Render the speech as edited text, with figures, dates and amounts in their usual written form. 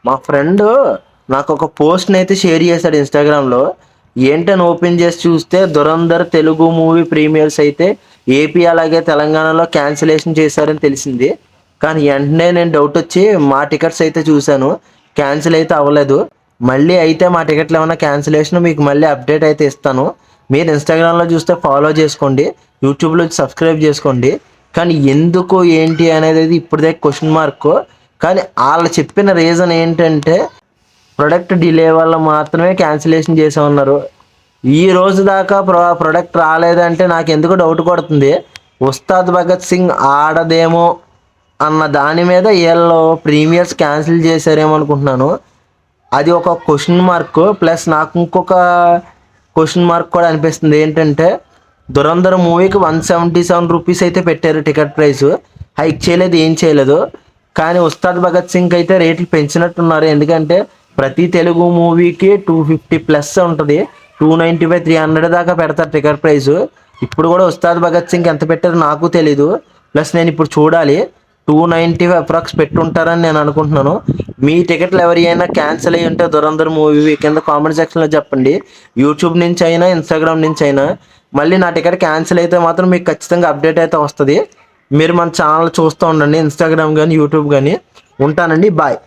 మా ఫ్రెండ్ నాకు ఒక పోస్ట్ని అయితే షేర్ చేశాడు ఇన్స్టాగ్రామ్లో. ఏంటని ఓపెన్ చేసి చూస్తే దురంధర్ తెలుగు మూవీ ప్రీమియర్స్ అయితే ఏపీ అలాగే తెలంగాణలో క్యాన్సిలేషన్ చేశారని తెలిసింది. కానీ వెంటనే నేను డౌట్ వచ్చి మా టికెట్స్ అయితే చూశాను, క్యాన్సిల్ అయితే అవ్వలేదు. మళ్ళీ అయితే మా టికెట్లు ఏమైనా క్యాన్సిలేషన్ మీకు మళ్ళీ అప్డేట్ అయితే ఇస్తాను. మీరు ఇన్స్టాగ్రామ్లో చూస్తే ఫాలో చేసుకోండి, యూట్యూబ్లో సబ్స్క్రైబ్ చేసుకోండి. కానీ ఎందుకు ఏంటి అనేది ఇప్పుడుదే క్వశ్చన్ మార్క్. కానీ వాళ్ళు చెప్పిన రీజన్ ఏంటంటే ప్రొడక్ట్ డిలే వల్ల మాత్రమే క్యాన్సిలేషన్ చేసామన్నారు. ఈ రోజు దాకా ప్రొడక్ట్ రాలేదంటే నాకు ఎందుకు డౌట్ కొడుతుంది. ఉస్తాద్ భగత్ సింగ్ ఆడదేమో అన్న దాని మీద వీళ్ళు ప్రీమియర్స్ క్యాన్సిల్ చేశారేమో అనుకుంటున్నాను. అది ఒక క్వశ్చన్ మార్క్. ప్లస్ నాకు ఇంకొక క్వశ్చన్ మార్క్ కూడా అనిపిస్తుంది. ఏంటంటే దురంధర్ మూవీకి 177 రూపీస్ అయితే పెట్టారు టికెట్ ప్రైస్. హైక్ చేయలేదు, ఏం చేయలేదు. కానీ ఉస్తాద్ భగత్ సింగ్ అయితే రేట్లు పెంచినట్టున్నారు. ఎందుకంటే ప్రతి తెలుగు మూవీకి 250 ప్లస్ ఉంటుంది, 295 300 దాకా పెడతారు టికెట్ ప్రైస్. ఇప్పుడు కూడా ఉస్తాద్ భగత్ సింగ్ ఎంత పెట్టారో నాకు తెలీదు. ప్లస్ నేను ఇప్పుడు చూడాలి, 295 అప్రాక్స్ పెట్టుంటారని నేను అనుకుంటున్నాను. మీ టికెట్లు ఎవరైనా క్యాన్సిల్ అయ్యి ఉంటే దురంధర్ మూవీ కింద కామెంట్ సెక్షన్లో చెప్పండి. యూట్యూబ్ నుంచి అయినా ఇన్స్టాగ్రామ్ నుంచి అయినా. మళ్ళీ నా టికెట్ క్యాన్సిల్ అయితే మాత్రం మీకు ఖచ్చితంగా అప్డేట్ అయితే వస్తుంది. మీరు మన ఛానల్ చూస్తూ ఉండండి, ఇన్స్టాగ్రామ్ కానీ యూట్యూబ్ కానీ. ఉంటానండి, బాయ్.